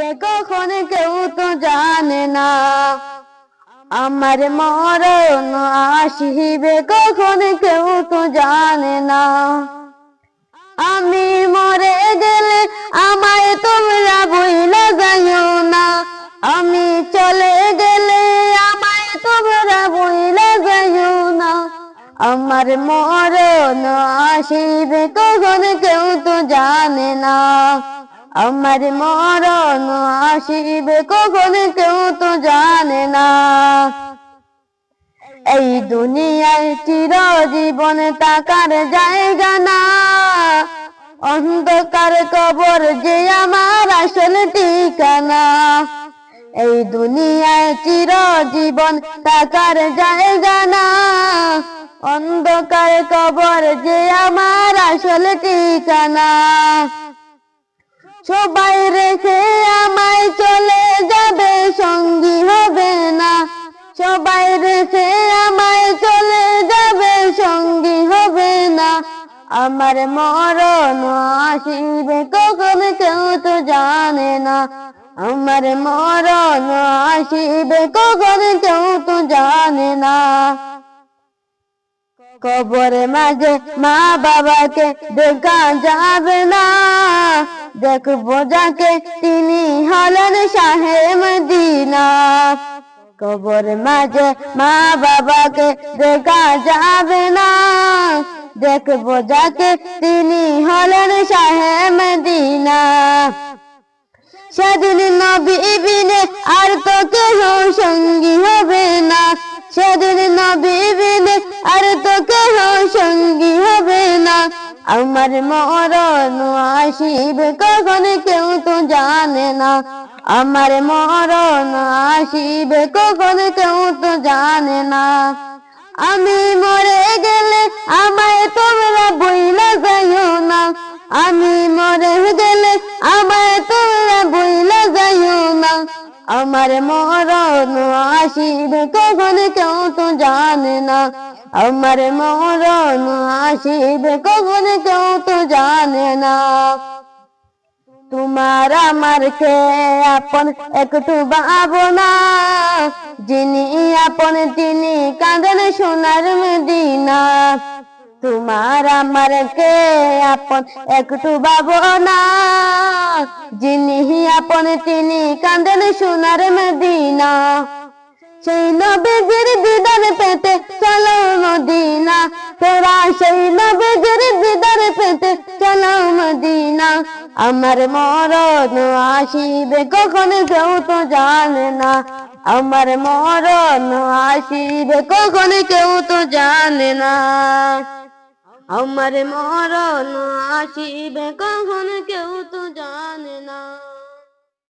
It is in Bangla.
আসিবে কখন কেউ তো জানে না। আমার মরণ আসিবে কখন কেউ তো জানে না। আমি মরে গেলে আমায় তোমরা ভুইলা যাইও না। আমি চলে গেলে আমায় তোমরা ভুইলা যাইও না। আমার মরণ আসিবে কখন কেউ তো জানে না। আমার মরণ আসিবে কখন কেউ তো জানে না। এই দুনিয়ায় চিরজীবন থাকার জায়গা না। অন্ধকার কবর যে আমার আসল ঠিকানা। এই দুনিয়ায় চিরজীবন থাকার জায়গা না। অন্ধকার কবর যে আমার আসল ঠিকানা। সবাই রেখে আমায় চলে যাবে, সঙ্গী হবে না। সবাই রেখে আমায় চলে যাবে, সঙ্গী হবে না। আমার মরণ আসিবে কখন কেউ তো জানে না। আমার মরণ আসিবে কখন কেউ তো জানে না। কবরে মাঝে মা বাবাকে দেখা যাবে না। দেখবো যাকে তিনি হলেন শাহে মদিনা। কবর মাঝে মা বাবাকে দেখা যাবে না। দেখবো যাকে তিনি হলেন শাহে মদিনা। সেদিন নবী বিনে আর তো কেহ সঙ্গী হবে না। সেদিন নবী বিনে আর তো কেহ সঙ্গী হবে না। আমার মরণ আসিবে কখন কেউ তো জানে না। আমার মরণ আসিবে কখন কেউ তো জানে না। আমি মরে গেলে আমায় তোমরা ভুইলা যাইও না। আমি মরে গেলে আমায় তোমরা ভুইলা যাইও না। আমার মরণ আসিবে কখন কেউ তো জানে না। আমার মরণ আসিবে কখন কেউ তো জানে না। তোমার আমার কে আপন একটু ভাবনা। যিনি আপন তিনি কাঁদেন সোনার মদিনা। তোমার আমার কে আপন একটু ভাবনা। যিনি আপন তিনি কাঁদেন সোনার মদিনা। সেই নবীজির দিদার পেতে চলো মদিনা। তোরা সেই নবীজির দিদার পেতে চলো মদিনা। আমার মরণ আসিবে কখন কেউ তো জানে না। আমার মরণ আসিবে কখন কেউ তো জানে না। আমার মরণ আসিবে কখন কেউ তো জানে না।